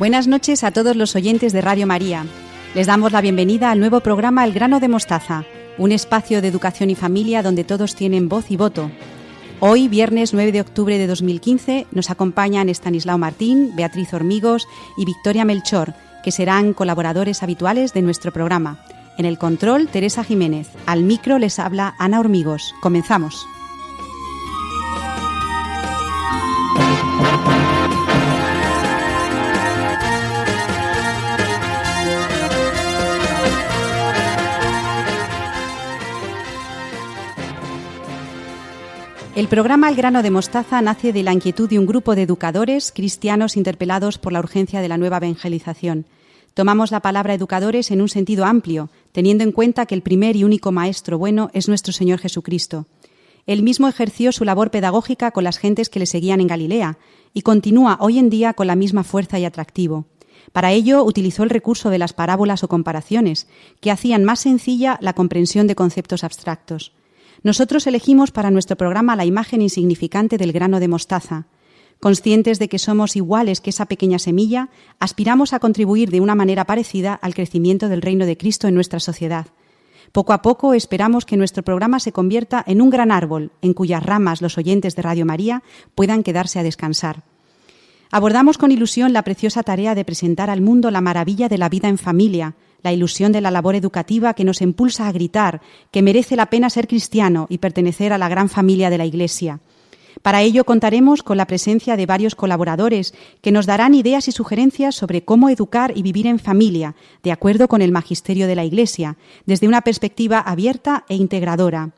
Buenas noches a todos los oyentes de Radio María. Les damos la bienvenida al nuevo programa El grano de mostaza, un espacio de educación y familia donde todos tienen voz y voto. Hoy, viernes 9 de octubre de 2015, nos acompañan Estanislao Martín, Beatriz Hormigos y Victoria Melchor, que serán colaboradores habituales de nuestro programa. En el control, Teresa Jiménez. Al micro les habla Ana Hormigos. Comenzamos. El programa El grano de mostaza nace de la inquietud de un grupo de educadores cristianos interpelados por la urgencia de la nueva evangelización. Tomamos la palabra educadores en un sentido amplio, teniendo en cuenta que el primer y único maestro bueno es nuestro Señor Jesucristo. Él mismo ejerció su labor pedagógica con las gentes que le seguían en Galilea y continúa hoy en día con la misma fuerza y atractivo. Para ello utilizó el recurso de las parábolas o comparaciones, que hacían más sencilla la comprensión de conceptos abstractos. Nosotros elegimos para nuestro programa la imagen insignificante del grano de mostaza. Conscientes de que somos iguales que esa pequeña semilla, aspiramos a contribuir de una manera parecida al crecimiento del reino de Cristo en nuestra sociedad. Poco a poco esperamos que nuestro programa se convierta en un gran árbol, en cuyas ramas los oyentes de Radio María puedan quedarse a descansar. Abordamos con ilusión la preciosa tarea de presentar al mundo la maravilla de la vida en familia, la ilusión de la labor educativa que nos impulsa a gritar que merece la pena ser cristiano y pertenecer a la gran familia de la Iglesia. Para ello contaremos con la presencia de varios colaboradores que nos darán ideas y sugerencias sobre cómo educar y vivir en familia, de acuerdo con el magisterio de la Iglesia, desde una perspectiva abierta e integradora.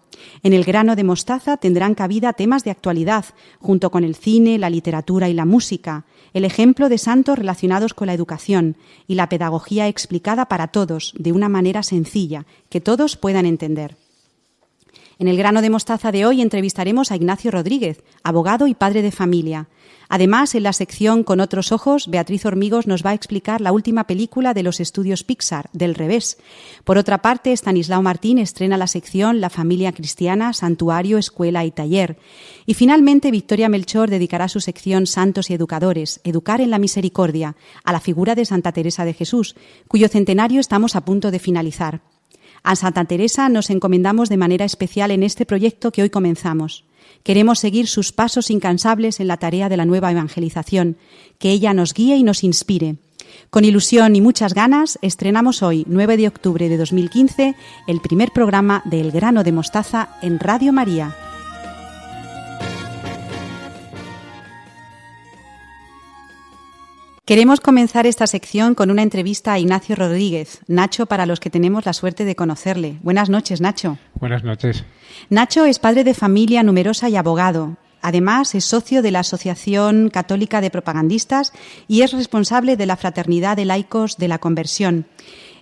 En el grano de mostaza tendrán cabida temas de actualidad, junto con el cine, la literatura y la música, el ejemplo de santos relacionados con la educación y la pedagogía explicada para todos, de una manera sencilla, que todos puedan entender. En el grano de mostaza de hoy entrevistaremos a Ignacio Rodríguez, abogado y padre de familia. Además, en la sección Con otros ojos, Beatriz Hormigos nos va a explicar la última película de los estudios Pixar, Del revés. Por otra parte, Estanislao Martín estrena la sección La familia cristiana, santuario, escuela y taller. Y finalmente, Victoria Melchor dedicará su sección Santos y educadores, Educar en la misericordia, a la figura de Santa Teresa de Jesús, cuyo centenario estamos a punto de finalizar. A Santa Teresa nos encomendamos de manera especial en este proyecto que hoy comenzamos. Queremos seguir sus pasos incansables en la tarea de la nueva evangelización, que ella nos guíe y nos inspire. Con ilusión y muchas ganas, estrenamos hoy, 9 de octubre de 2015, el primer programa de El grano de mostaza en Radio María. Queremos comenzar esta sección con una entrevista a Ignacio Rodríguez, Nacho para los que tenemos la suerte de conocerle. Buenas noches, Nacho. Buenas noches. Nacho es padre de familia numerosa y abogado. Además, es socio de la Asociación Católica de Propagandistas y es responsable de la Fraternidad de Laicos de la Conversión.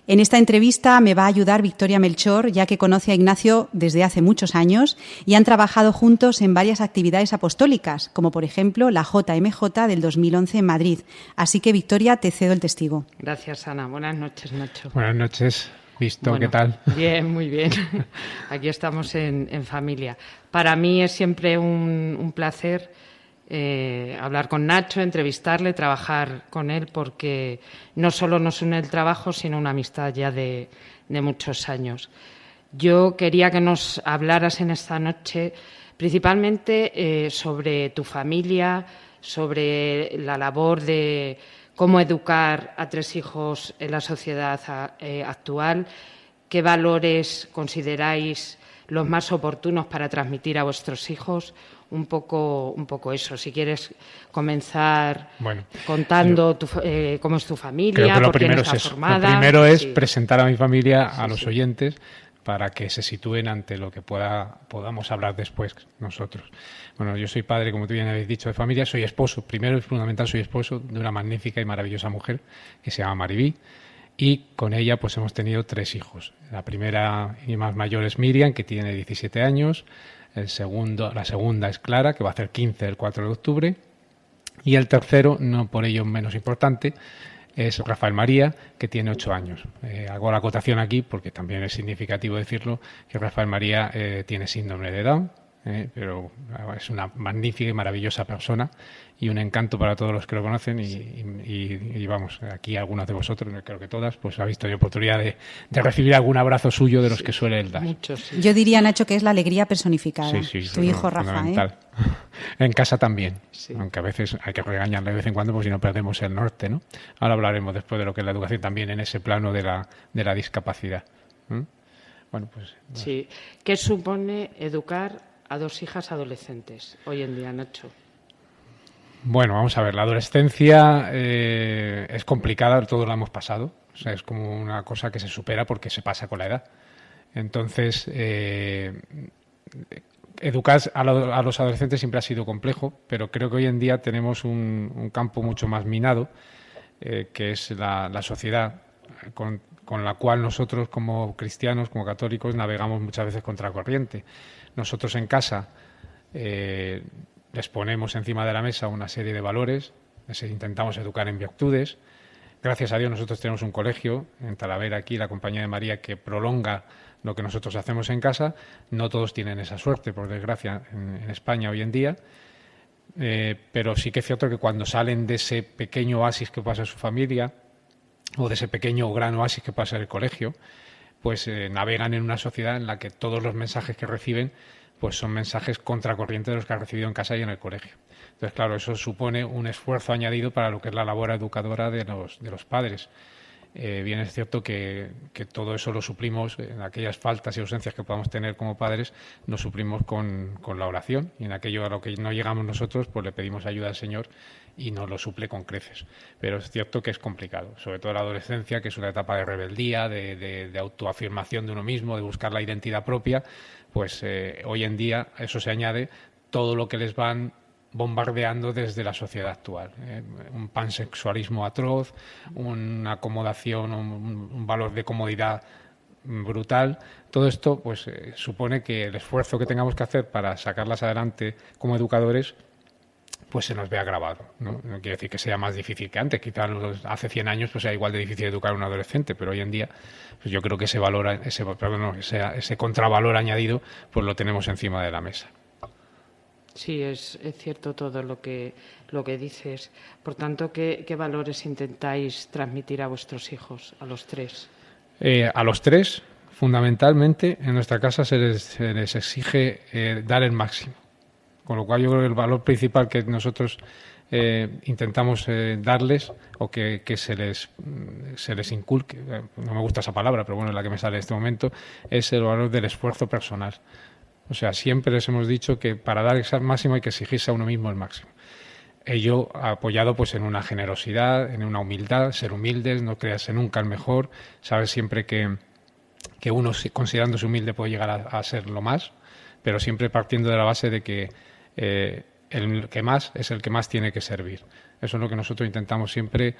En esta entrevista me va a ayudar Victoria Melchor, ya que conoce a Ignacio desde hace muchos años y han trabajado juntos en varias actividades apostólicas, como por ejemplo la JMJ del 2011 en Madrid. Así que, Victoria, te cedo el testigo. Gracias, Ana. Buenas noches, Nacho. Buenas noches. Visto, bueno, ¿qué tal? Bien, muy bien. Aquí estamos en familia. Para mí es siempre un placer hablar con Nacho, entrevistarle, trabajar con él, porque no solo nos une el trabajo, sino una amistad ya de muchos años. Yo quería que nos hablaras en esta noche principalmente sobre tu familia, sobre la labor de cómo educar a 3 hijos en la sociedad actual, qué valores consideráis los más oportunos para transmitir a vuestros hijos. Un poco eso. Si quieres comenzar contando cómo es tu familia, por quién está formada. Lo primero es presentar a mi familia a los oyentes para que se sitúen ante lo que podamos hablar después nosotros. Bueno, yo soy padre, como tú bien habéis dicho, de familia, soy esposo. Primero y fundamental, soy esposo de una magnífica y maravillosa mujer que se llama Maribí. Y con ella pues hemos tenido 3 hijos. La primera y más mayor es Miriam, que tiene 17 años. La segunda es Clara, que va a hacer 15 el 4 de octubre. Y el tercero, no por ello menos importante, es Rafael María, que tiene 8 años. Hago la acotación aquí porque también es significativo decirlo, que Rafael María tiene síndrome de Down pero es una magnífica y maravillosa persona y un encanto para todos los que lo conocen y vamos, aquí algunas de vosotros, creo que todas, pues habéis tenido oportunidad de recibir algún abrazo suyo de los que suele él dar. Muchos, sí. Yo diría, Nacho, que es la alegría personificada. Sí, Tu hijo Rafa, En casa también, aunque a veces hay que regañarle de vez en cuando porque si no perdemos el norte, ¿no? Ahora hablaremos después de lo que es la educación también en ese plano de la discapacidad. Bueno, pues... Sí. ¿Qué supone educar a 2 hijas adolescentes hoy en día, Nacho? Bueno, vamos a ver, la adolescencia es complicada, todos la hemos pasado, o sea, es como una cosa que se supera porque se pasa con la edad. Entonces, educar a los adolescentes siempre ha sido complejo, pero creo que hoy en día tenemos un campo mucho más minado, que es la sociedad, con la cual nosotros como cristianos, como católicos, navegamos muchas veces contracorriente. Nosotros en casa les ponemos encima de la mesa una serie de valores, les intentamos educar en virtudes. Gracias a Dios nosotros tenemos un colegio en Talavera, aquí, la Compañía de María, que prolonga lo que nosotros hacemos en casa. No todos tienen esa suerte, por desgracia, en España hoy en día. Pero sí que es cierto que cuando salen de ese pequeño oasis que pasa en su familia o de ese pequeño o gran oasis que pasa en el colegio, pues navegan en una sociedad en la que todos los mensajes que reciben pues son mensajes contracorriente de los que han recibido en casa y en el colegio. Entonces, claro, eso supone un esfuerzo añadido para lo que es la labor educadora de los padres. Bien es cierto que todo eso lo suplimos, en aquellas faltas y ausencias que podamos tener como padres, nos suplimos con la oración, y en aquello a lo que no llegamos nosotros, pues le pedimos ayuda al Señor y nos lo suple con creces. Pero es cierto que es complicado, sobre todo la adolescencia, que es una etapa de rebeldía, de autoafirmación de uno mismo, de buscar la identidad propia. Pues hoy en día a eso se añade todo lo que les van bombardeando desde la sociedad actual. Un pansexualismo atroz, una acomodación, un valor de comodidad brutal. Todo esto pues supone que el esfuerzo que tengamos que hacer para sacarlas adelante como educadores pues se nos ve agravado, ¿no? No quiere decir que sea más difícil que antes, quizás hace 100 años pues era igual de difícil educar a un adolescente, pero hoy en día pues yo creo que ese contravalor añadido pues lo tenemos encima de la mesa. Sí, es cierto todo lo que dices. Por tanto, ¿qué valores intentáis transmitir a vuestros hijos, a los 3? A los 3, fundamentalmente, en nuestra casa se les exige dar el máximo. Con lo cual yo creo que el valor principal que nosotros intentamos darles o que se les inculque, no me gusta esa palabra, pero bueno, es la que me sale en este momento, es el valor del esfuerzo personal. O sea, siempre les hemos dicho que para dar el máximo hay que exigirse a uno mismo el máximo. Ello apoyado pues en una generosidad, en una humildad, ser humildes, no creerse nunca el mejor, saber siempre que uno, considerándose humilde, puede llegar a ser lo más, pero siempre partiendo de la base de que el que más es el que más tiene que servir. Eso es lo que nosotros intentamos siempre,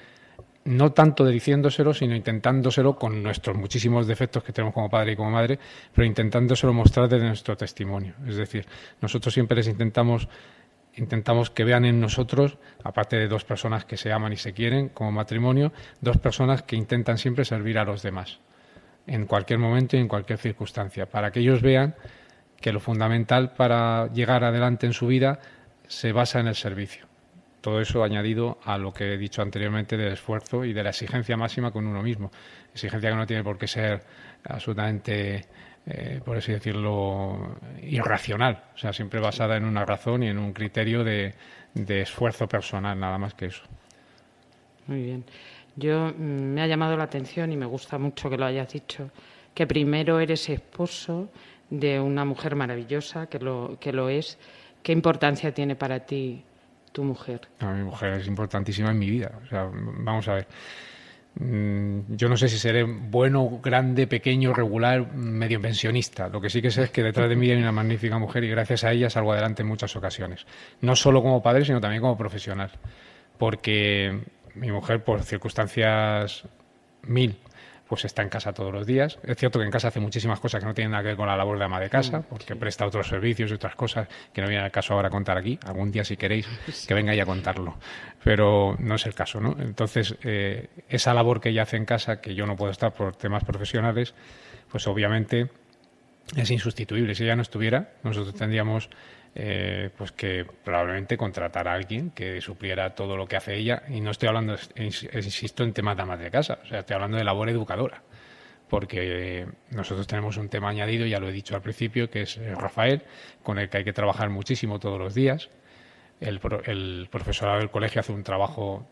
no tanto diciéndoselo, sino intentándoselo con nuestros muchísimos defectos que tenemos como padre y como madre, pero intentándoselo mostrar desde nuestro testimonio. Es decir, nosotros siempre les intentamos que vean en nosotros, aparte de 2 personas que se aman y se quieren como matrimonio, 2 personas que intentan siempre servir a los demás, en cualquier momento y en cualquier circunstancia, para que ellos vean que lo fundamental para llegar adelante en su vida se basa en el servicio. Todo eso añadido a lo que he dicho anteriormente del esfuerzo y de la exigencia máxima con uno mismo. Exigencia que no tiene por qué ser absolutamente, por así decirlo, irracional. O sea, siempre basada en una razón y en un criterio de esfuerzo personal, nada más que eso. Muy bien. Me ha llamado la atención y me gusta mucho que lo hayas dicho, que primero eres esposo de una mujer maravillosa, que lo es. ¿Qué importancia tiene para ti tu mujer? Mi mujer es importantísima en mi vida. O sea, vamos a ver. Yo no sé si seré bueno, grande, pequeño, regular, medio pensionista. Lo que sí que sé es que detrás de mí hay una magnífica mujer y gracias a ella salgo adelante en muchas ocasiones. No solo como padre, sino también como profesional. Porque mi mujer, por circunstancias 1000, pues está en casa todos los días. Es cierto que en casa hace muchísimas cosas que no tienen nada que ver con la labor de ama de casa, porque presta otros servicios y otras cosas que no viene al caso ahora contar aquí. Algún día, si queréis, que venga ella a contarlo. Pero no es el caso, ¿no? Entonces, esa labor que ella hace en casa, que yo no puedo estar por temas profesionales, pues obviamente es insustituible. Si ella no estuviera, nosotros tendríamos pues que probablemente contratar a alguien que supliera todo lo que hace ella. Y no estoy hablando, insisto, en temas de amas de casa, o sea, estoy hablando de labor educadora. Porque nosotros tenemos un tema añadido, ya lo he dicho al principio, que es Rafael, con el que hay que trabajar muchísimo todos los días. El profesorado del colegio hace un trabajo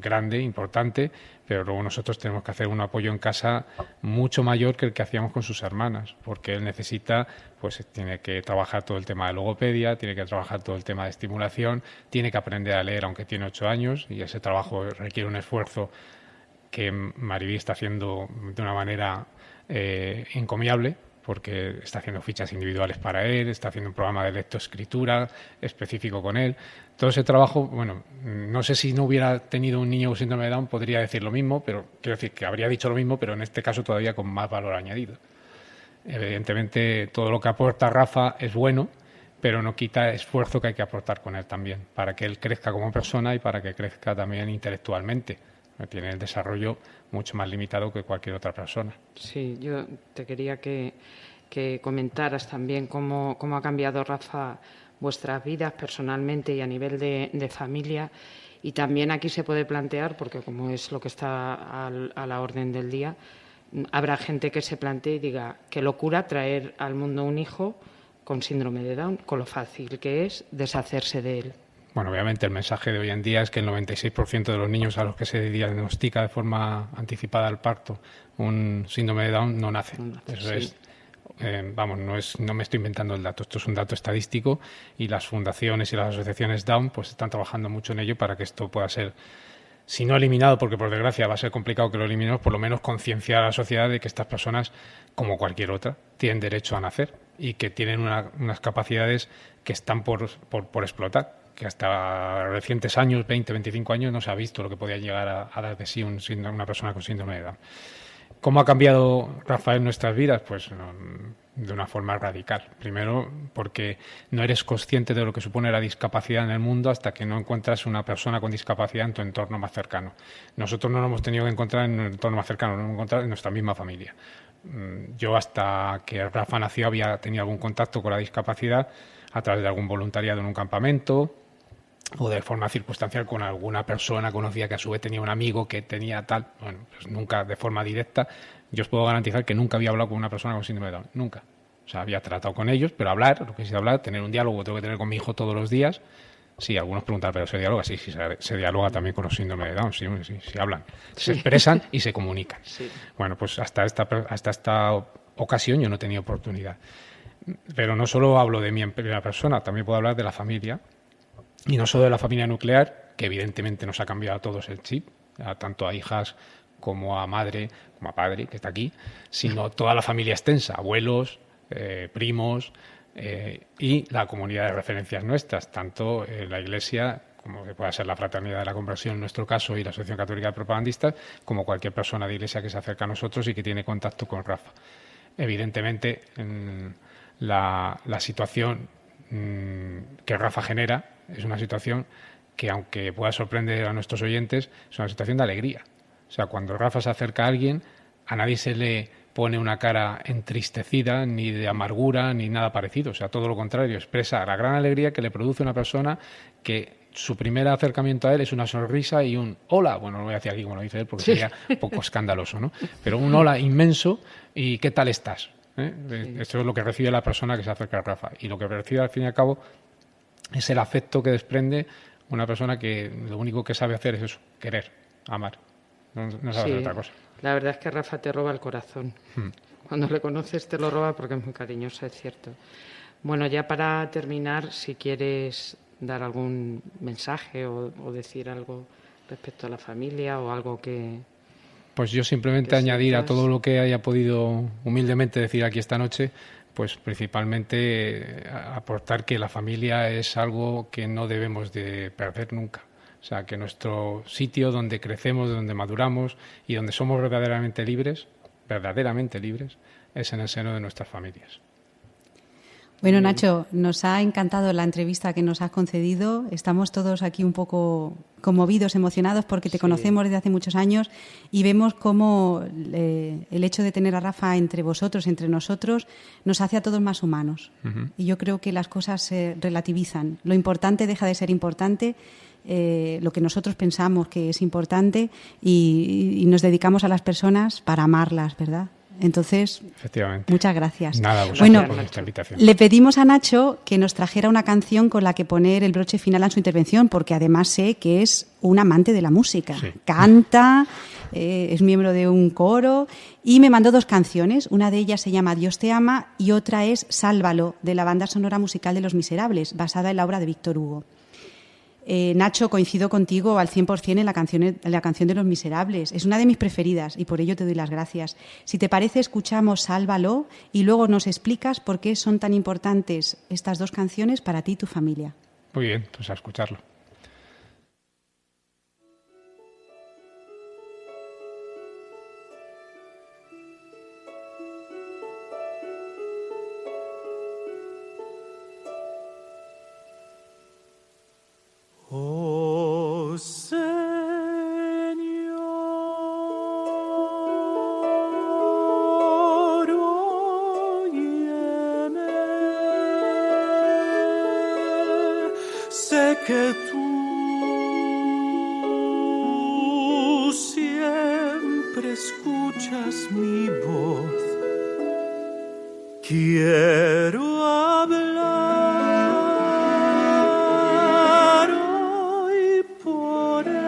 grande, importante, pero luego nosotros tenemos que hacer un apoyo en casa mucho mayor que el que hacíamos con sus hermanas, porque él necesita, pues tiene que trabajar todo el tema de logopedia, tiene que trabajar todo el tema de estimulación, tiene que aprender a leer aunque tiene 8 años, y ese trabajo requiere un esfuerzo que Mariví está haciendo de una manera encomiable, porque está haciendo fichas individuales para él, está haciendo un programa de lectoescritura específico con él. Todo ese trabajo, bueno, no sé si no hubiera tenido un niño con síndrome de Down podría decir lo mismo, pero quiero decir que habría dicho lo mismo, pero en este caso todavía con más valor añadido. Evidentemente, todo lo que aporta Rafa es bueno, pero no quita esfuerzo que hay que aportar con él también, para que él crezca como persona y para que crezca también intelectualmente. Tiene el desarrollo mucho más limitado que cualquier otra persona. Sí, yo te quería que comentaras también cómo ha cambiado, Rafa, vuestras vidas personalmente y a nivel de familia. Y también aquí se puede plantear, porque como es lo que está a la orden del día, habrá gente que se plantee y diga qué locura traer al mundo un hijo con síndrome de Down, con lo fácil que es deshacerse de él. Bueno, obviamente el mensaje de hoy en día es que el 96% de los niños a los que se diagnostica de forma anticipada al parto un síndrome de Down no nacen. Eso sí. No me estoy inventando el dato, esto es un dato estadístico y las fundaciones y las asociaciones Down pues están trabajando mucho en ello para que esto pueda ser, si no eliminado, porque por desgracia va a ser complicado que lo eliminemos, por lo menos concienciar a la sociedad de que estas personas, como cualquier otra, tienen derecho a nacer y que tienen unas capacidades que están por explotar, que hasta recientes años, 20, 25 años, no se ha visto lo que podía llegar a dar de sí una persona con síndrome de Down. ¿Cómo ha cambiado Rafael nuestras vidas? Pues de una forma radical. Primero, porque no eres consciente de lo que supone la discapacidad en el mundo hasta que no encuentras una persona con discapacidad en tu entorno más cercano. Nosotros no nos hemos tenido que encontrar en el entorno más cercano, nos hemos encontrado en nuestra misma familia. Yo hasta que Rafa nació había tenido algún contacto con la discapacidad a través de algún voluntariado en un campamento, o de forma circunstancial con alguna persona conocida que a su vez tenía un amigo que tenía tal, bueno, pues nunca de forma directa. Yo os puedo garantizar que nunca había hablado con una persona con síndrome de Down, nunca. O sea, había tratado con ellos, pero hablar, lo que es hablar, tener un diálogo, tengo que tener con mi hijo todos los días. Sí, algunos preguntan, ¿pero se dialoga? Sí, se dialoga también con los síndromes de Down, sí, hablan, se expresan y se comunican. Sí. Bueno, pues hasta esta ocasión yo no he tenido oportunidad. Pero no solo hablo de mi primera persona, también puedo hablar de la familia. Y no solo de la familia nuclear, que evidentemente nos ha cambiado a todos el chip, tanto a hijas como a madre, como a padre, que está aquí, sino toda la familia extensa, abuelos, primos y la comunidad de referencias nuestras, tanto la Iglesia, como que pueda ser la Fraternidad de la Conversión en nuestro caso y la Asociación Católica de Propagandistas, como cualquier persona de Iglesia que se acerca a nosotros y que tiene contacto con Rafa. Evidentemente, la situación que Rafa genera es una situación que, aunque pueda sorprender a nuestros oyentes, es una situación de alegría. O sea, cuando Rafa se acerca a alguien, a nadie se le pone una cara entristecida, ni de amargura, ni nada parecido. O sea, todo lo contrario, expresa la gran alegría que le produce una persona que su primer acercamiento a él es una sonrisa y un hola. Bueno, no voy a decir aquí como lo dice él porque sería un poco escandaloso, ¿no? Pero un hola inmenso y ¿qué tal estás? Esto es lo que recibe la persona que se acerca a Rafa. Y lo que recibe, al fin y al cabo, es el afecto que desprende una persona que lo único que sabe hacer es eso, querer, amar. No sabe hacer otra cosa. La verdad es que Rafa te roba el corazón. Cuando le conoces te lo roba porque es muy cariñoso, es cierto. Bueno, ya para terminar, si quieres dar algún mensaje o decir algo respecto a la familia o algo que... Pues yo simplemente añadir a todo lo que haya podido humildemente decir aquí esta noche, pues principalmente aportar que la familia es algo que no debemos de perder nunca. O sea, que nuestro sitio donde crecemos, donde maduramos y donde somos verdaderamente libres, es en el seno de nuestras familias. Bueno, Nacho, nos ha encantado la entrevista que nos has concedido. Estamos todos aquí un poco conmovidos, emocionados, porque te conocemos desde hace muchos años y vemos cómo el hecho de tener a Rafa entre vosotros, entre nosotros, nos hace a todos más humanos. Y yo creo que las cosas se relativizan. Lo importante deja de ser importante, lo que nosotros pensamos que es importante, y nos dedicamos a las personas para amarlas, ¿verdad? Entonces, efectivamente, muchas gracias. Nada, bueno, por esta invitación. Le pedimos a Nacho que nos trajera una canción con la que poner el broche final a su intervención, porque además sé que es un amante de la música. Sí. Canta, es miembro de un coro y me mandó 2 canciones. Una de ellas se llama Dios te ama y otra es Sálvalo, de la banda sonora musical de Los Miserables, basada en la obra de Víctor Hugo. Nacho, coincido contigo al 100% en la canción de Los Miserables. Es una de mis preferidas y por ello te doy las gracias. Si te parece, escuchamos Sálvalo y luego nos explicas por qué son tan importantes estas 2 canciones para ti y tu familia. Muy bien, pues a escucharlo. Oh Señor, óyeme, sé que tú siempre escuchas mi voz. Quiero hablar hoy por él,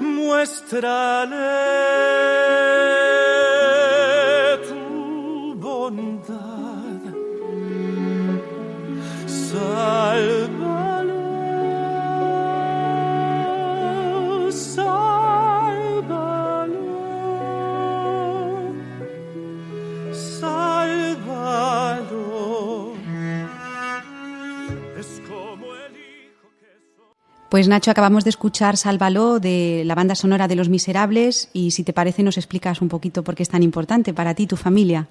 muéstrale tu bondad, sálvalo, Pues Nacho, acabamos de escuchar Sálvalo de la banda sonora de Los Miserables y si te parece nos explicas un poquito por qué es tan importante para ti y tu familia.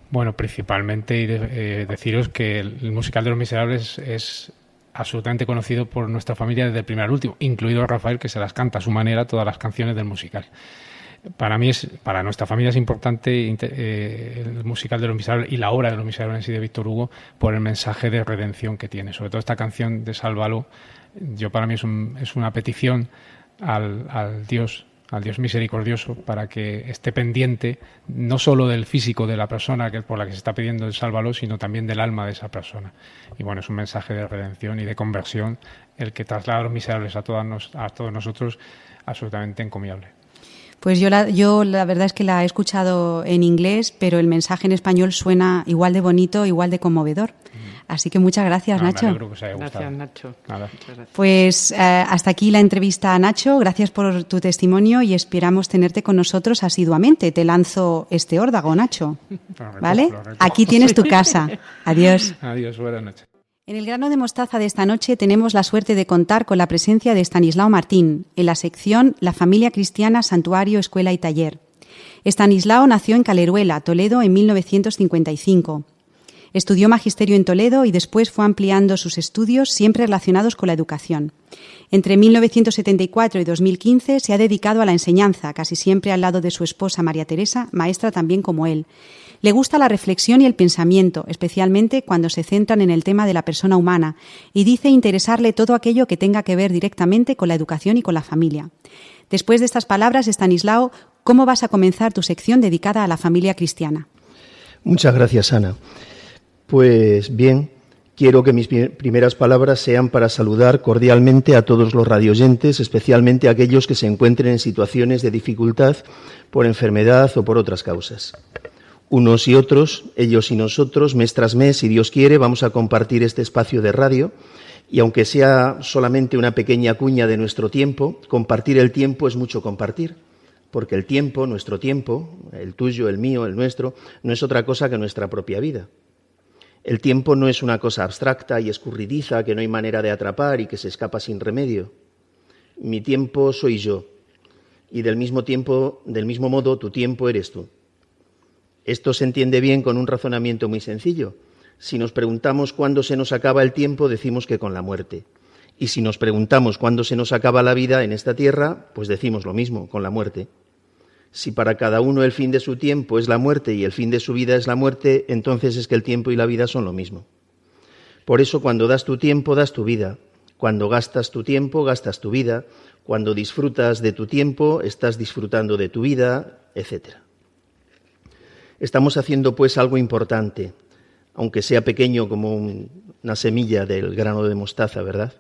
Bueno, principalmente deciros que el musical de Los Miserables es absolutamente conocido por nuestra familia desde el primer al último, incluido Rafael, que se las canta a su manera todas las canciones del musical. Para nuestra familia es importante el musical de Los Miserables y la obra de Los Miserables en sí de Víctor Hugo por el mensaje de redención que tiene. Sobre todo esta canción de Sálvalo, para mí es una petición al Dios misericordioso para que esté pendiente no solo del físico de la persona por la que se está pidiendo el Sálvalo, sino también del alma de esa persona. Y bueno, es un mensaje de redención y de conversión el que traslada a Los Miserables a todos nosotros, absolutamente encomiable. Pues yo la verdad es que la he escuchado en inglés, pero el mensaje en español suena igual de bonito, igual de conmovedor. Así que muchas gracias, Nacho. Me alegro que os haya gustado. Gracias, Nacho. Nada. Muchas gracias. Pues hasta aquí la entrevista a Nacho. Gracias por tu testimonio y esperamos tenerte con nosotros asiduamente. Te lanzo este órdago, Nacho. ¿Vale? Lo recojo. Aquí tienes tu casa. Adiós. Adiós, buenas noches. En el grano de mostaza de esta noche tenemos la suerte de contar con la presencia de Estanislao Martín, en la sección La Familia Cristiana, Santuario, Escuela y Taller. Estanislao nació en Caleruela, Toledo, en 1955. Estudió magisterio en Toledo y después fue ampliando sus estudios siempre relacionados con la educación. Entre 1974 y 2015 se ha dedicado a la enseñanza, casi siempre al lado de su esposa María Teresa, maestra también como él. Le gusta la reflexión y el pensamiento, especialmente cuando se centran en el tema de la persona humana, y dice interesarle todo aquello que tenga que ver directamente con la educación y con la familia. Después de estas palabras, Estanislao, ¿cómo vas a comenzar tu sección dedicada a la familia cristiana? Muchas gracias, Ana. Pues bien, quiero que mis primeras palabras sean para saludar cordialmente a todos los radioyentes, especialmente a aquellos que se encuentren en situaciones de dificultad por enfermedad o por otras causas. Unos y otros, ellos y nosotros, mes tras mes, si Dios quiere, vamos a compartir este espacio de radio y aunque sea solamente una pequeña cuña de nuestro tiempo, compartir el tiempo es mucho compartir, porque el tiempo, nuestro tiempo, el tuyo, el mío, el nuestro, no es otra cosa que nuestra propia vida. El tiempo no es una cosa abstracta y escurridiza que no hay manera de atrapar y que se escapa sin remedio. Mi tiempo soy yo y del mismo modo tu tiempo eres tú. Esto se entiende bien con un razonamiento muy sencillo. Si nos preguntamos cuándo se nos acaba el tiempo, decimos que con la muerte. Y si nos preguntamos cuándo se nos acaba la vida en esta tierra, pues decimos lo mismo, con la muerte. Si para cada uno el fin de su tiempo es la muerte y el fin de su vida es la muerte, entonces es que el tiempo y la vida son lo mismo. Por eso cuando das tu tiempo, das tu vida. Cuando gastas tu tiempo, gastas tu vida. Cuando disfrutas de tu tiempo, estás disfrutando de tu vida, etc. Estamos haciendo pues algo importante, aunque sea pequeño como una semilla del grano de mostaza, ¿verdad?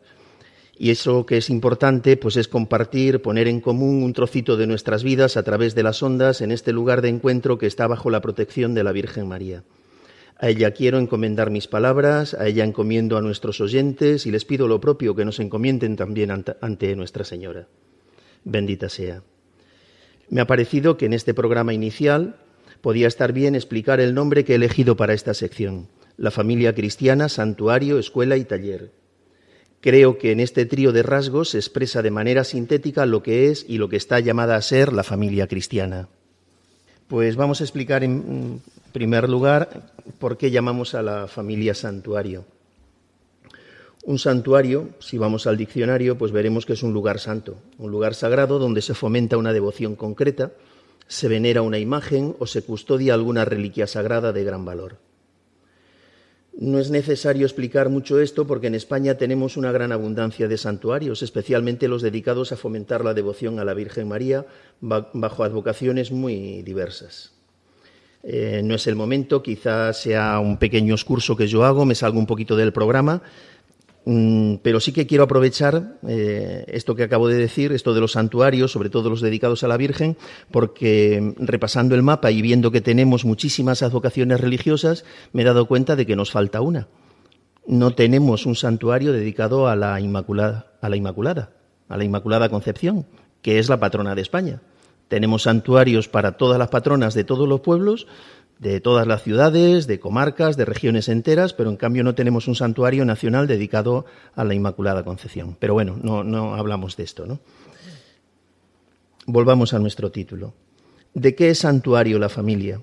Y eso que es importante pues es compartir, poner en común un trocito de nuestras vidas a través de las ondas en este lugar de encuentro que está bajo la protección de la Virgen María. A ella quiero encomendar mis palabras, a ella encomiendo a nuestros oyentes y les pido lo propio, que nos encomienden también ante Nuestra Señora. Bendita sea. Me ha parecido que en este programa inicial podía estar bien explicar el nombre que he elegido para esta sección: la familia cristiana, santuario, escuela y taller. Creo que en este trío de rasgos se expresa de manera sintética lo que es y lo que está llamada a ser la familia cristiana. Pues vamos a explicar en primer lugar por qué llamamos a la familia santuario. Un santuario, si vamos al diccionario, pues veremos que es un lugar santo, un lugar sagrado donde se fomenta una devoción concreta, se venera una imagen o se custodia alguna reliquia sagrada de gran valor. No es necesario explicar mucho esto porque en España tenemos una gran abundancia de santuarios, especialmente los dedicados a fomentar la devoción a la Virgen María bajo advocaciones muy diversas. No es el momento, quizás sea un pequeño excurso que yo hago, me salgo un poquito del programa, pero sí que quiero aprovechar esto que acabo de decir, esto de los santuarios, sobre todo los dedicados a la Virgen, porque repasando el mapa y viendo que tenemos muchísimas advocaciones religiosas, me he dado cuenta de que nos falta una. No tenemos un santuario dedicado a la Inmaculada Concepción, que es la patrona de España. Tenemos santuarios para todas las patronas de todos los pueblos, de todas las ciudades, de comarcas, de regiones enteras, pero en cambio no tenemos un santuario nacional dedicado a la Inmaculada Concepción. Pero bueno, no hablamos de esto, ¿no? Volvamos a nuestro título. ¿De qué es santuario la familia?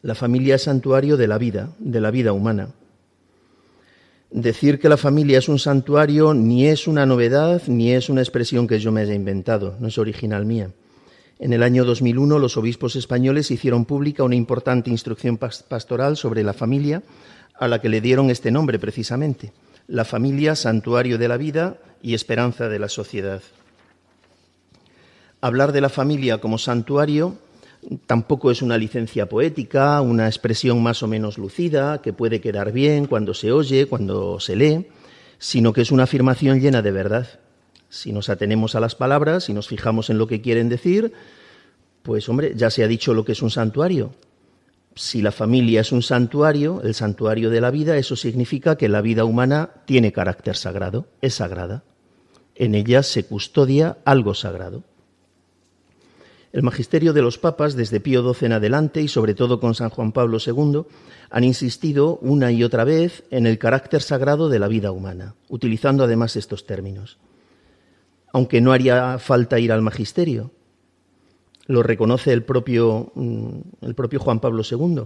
La familia es santuario de la vida humana. Decir que la familia es un santuario ni es una novedad ni es una expresión que yo me haya inventado, no es original mía. En el año 2001 los obispos españoles hicieron pública una importante instrucción pastoral sobre la familia, a la que le dieron este nombre precisamente: la familia, santuario de la vida y esperanza de la sociedad. Hablar de la familia como santuario tampoco es una licencia poética, una expresión más o menos lucida, que puede quedar bien cuando se oye, cuando se lee, sino que es una afirmación llena de verdad. Si nos atenemos a las palabras y nos fijamos en lo que quieren decir, pues hombre, ya se ha dicho lo que es un santuario. Si la familia es un santuario, el santuario de la vida, eso significa que la vida humana tiene carácter sagrado, es sagrada. En ella se custodia algo sagrado. El magisterio de los papas, desde Pío XII en adelante y sobre todo con San Juan Pablo II, han insistido una y otra vez en el carácter sagrado de la vida humana, utilizando además estos términos. Aunque no haría falta ir al magisterio. Lo reconoce el propio Juan Pablo II.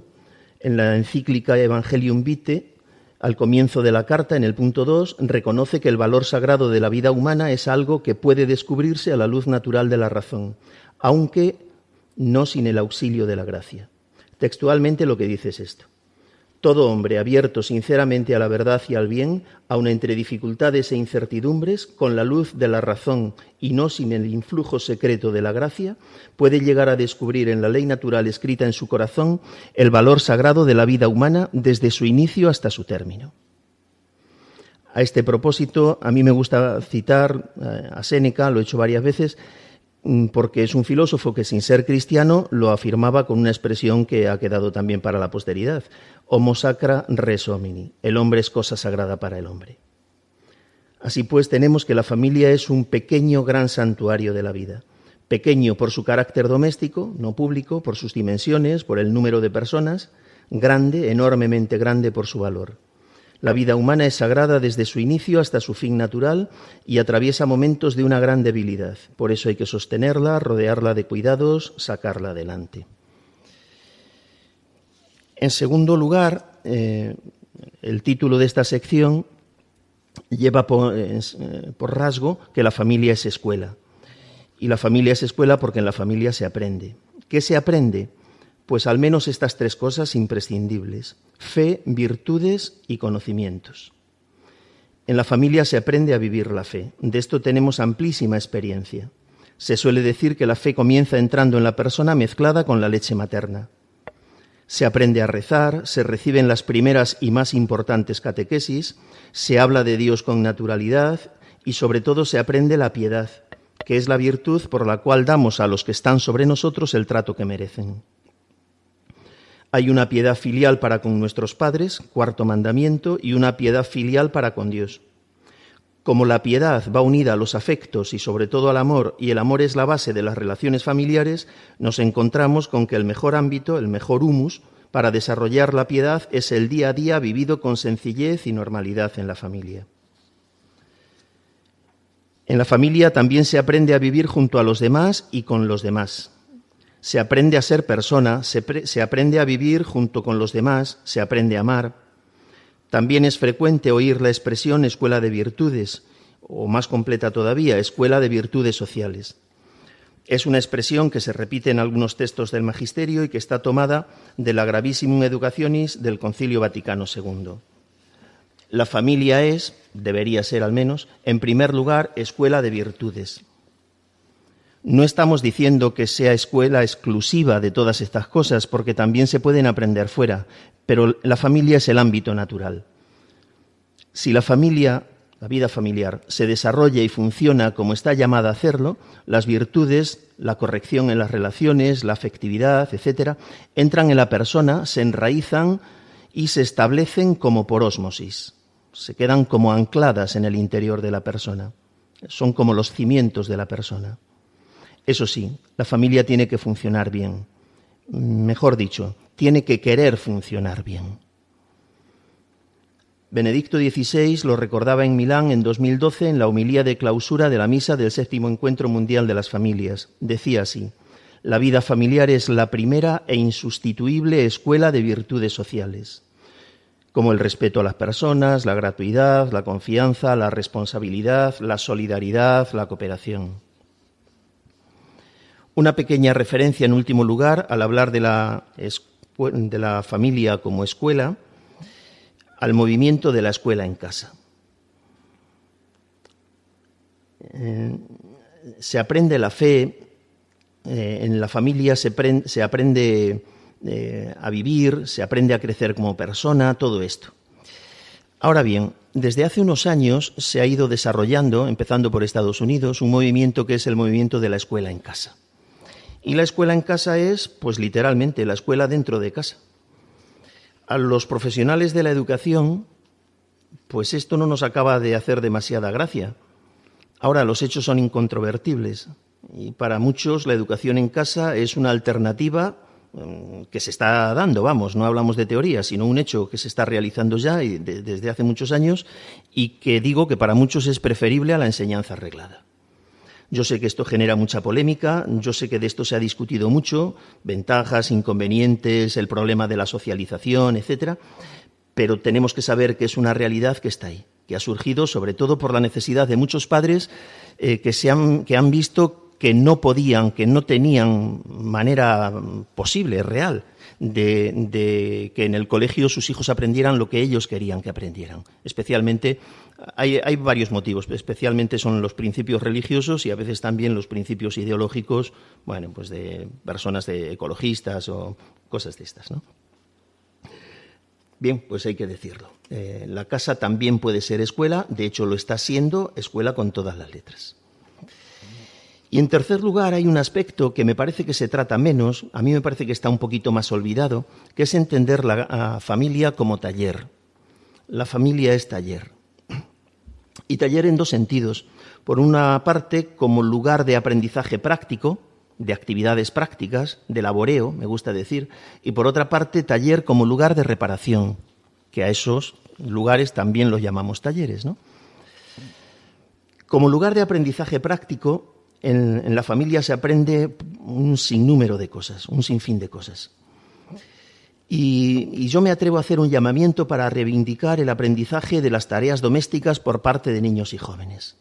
En la encíclica Evangelium Vitae, al comienzo de la carta, en el punto 2, reconoce que el valor sagrado de la vida humana es algo que puede descubrirse a la luz natural de la razón, aunque no sin el auxilio de la gracia. Textualmente lo que dice es esto: todo hombre abierto sinceramente a la verdad y al bien, aun entre dificultades e incertidumbres, con la luz de la razón y no sin el influjo secreto de la gracia, puede llegar a descubrir en la ley natural escrita en su corazón el valor sagrado de la vida humana desde su inicio hasta su término. A este propósito, a mí me gusta citar a Séneca, lo he hecho varias veces, porque es un filósofo que sin ser cristiano lo afirmaba con una expresión que ha quedado también para la posteridad: homo sacra res homini, el hombre es cosa sagrada para el hombre. Así pues, tenemos que la familia es un pequeño gran santuario de la vida, pequeño por su carácter doméstico, no público, por sus dimensiones, por el número de personas, grande, enormemente grande por su valor. La vida humana es sagrada desde su inicio hasta su fin natural y atraviesa momentos de una gran debilidad. Por eso hay que sostenerla, rodearla de cuidados, sacarla adelante. En segundo lugar, el título de esta sección lleva por rasgo que la familia es escuela. Y la familia es escuela porque en la familia se aprende. ¿Qué se aprende? Pues al menos estas 3 cosas imprescindibles: fe, virtudes y conocimientos. En la familia se aprende a vivir la fe. De esto tenemos amplísima experiencia. Se suele decir que la fe comienza entrando en la persona mezclada con la leche materna. Se aprende a rezar, se reciben las primeras y más importantes catequesis, se habla de Dios con naturalidad y sobre todo se aprende la piedad, que es la virtud por la cual damos a los que están sobre nosotros el trato que merecen. Hay una piedad filial para con nuestros padres, 4º mandamiento, y una piedad filial para con Dios. Como la piedad va unida a los afectos y sobre todo al amor, y el amor es la base de las relaciones familiares, nos encontramos con que el mejor ámbito, el mejor humus, para desarrollar la piedad es el día a día vivido con sencillez y normalidad en la familia. En la familia también se aprende a vivir junto a los demás y con los demás. Se aprende a ser persona, se aprende a vivir junto con los demás, se aprende a amar. También es frecuente oír la expresión escuela de virtudes, o más completa todavía, escuela de virtudes sociales. Es una expresión que se repite en algunos textos del Magisterio y que está tomada de la Gravissimum Educationis del Concilio Vaticano II. La familia es, debería ser al menos, en primer lugar, escuela de virtudes. No estamos diciendo que sea escuela exclusiva de todas estas cosas, porque también se pueden aprender fuera, pero la familia es el ámbito natural. Si la familia, la vida familiar, se desarrolla y funciona como está llamada a hacerlo, las virtudes, la corrección en las relaciones, la afectividad, etcétera, entran en la persona, se enraizan y se establecen como por ósmosis. Se quedan como ancladas en el interior de la persona. Son como los cimientos de la persona. Eso sí, la familia tiene que funcionar bien. Mejor dicho, tiene que querer funcionar bien. Benedicto XVI lo recordaba en Milán en 2012 en la homilía de clausura de la misa del 7º Encuentro Mundial de las Familias. Decía así: la vida familiar es la primera e insustituible escuela de virtudes sociales, como el respeto a las personas, la gratuidad, la confianza, la responsabilidad, la solidaridad, la cooperación. Una pequeña referencia, en último lugar, al hablar de la familia como escuela, al movimiento de la escuela en casa. Se aprende la fe, en la familia se aprende a vivir, se aprende a crecer como persona, todo esto. Ahora bien, desde hace unos años se ha ido desarrollando, empezando por Estados Unidos, un movimiento que es el movimiento de la escuela en casa. Y la escuela en casa es, pues literalmente, la escuela dentro de casa. A los profesionales de la educación, pues esto no nos acaba de hacer demasiada gracia. Ahora, los hechos son incontrovertibles y para muchos la educación en casa es una alternativa que se está dando, vamos, no hablamos de teoría, sino un hecho que se está realizando ya y desde hace muchos años y que digo que para muchos es preferible a la enseñanza reglada. Yo sé que esto genera mucha polémica, yo sé que de esto se ha discutido mucho, ventajas, inconvenientes, el problema de la socialización, etcétera, pero tenemos que saber que es una realidad que está ahí, que ha surgido sobre todo por la necesidad de muchos padres que han visto que no podían, que no tenían manera posible, real, de que en el colegio sus hijos aprendieran lo que ellos querían que aprendieran. Especialmente, hay varios motivos, especialmente son los principios religiosos y a veces también los principios ideológicos, bueno, pues de personas ecologistas o cosas de estas, ¿no? Bien, pues hay que decirlo. La casa también puede ser escuela, de hecho lo está siendo, escuela con todas las letras. Y en tercer lugar hay un aspecto que me parece que se trata menos, a mí me parece que está un poquito más olvidado, que es entender la familia como taller. La familia es taller. Y taller en dos sentidos. Por una parte, como lugar de aprendizaje práctico, de actividades prácticas, de laboreo, me gusta decir, y por otra parte, taller como lugar de reparación, que a esos lugares también los llamamos talleres, ¿no? Como lugar de aprendizaje práctico, en la familia se aprende un sinnúmero de cosas, un sinfín de cosas. Y yo me atrevo a hacer un llamamiento para reivindicar el aprendizaje de las tareas domésticas por parte de niños y jóvenes.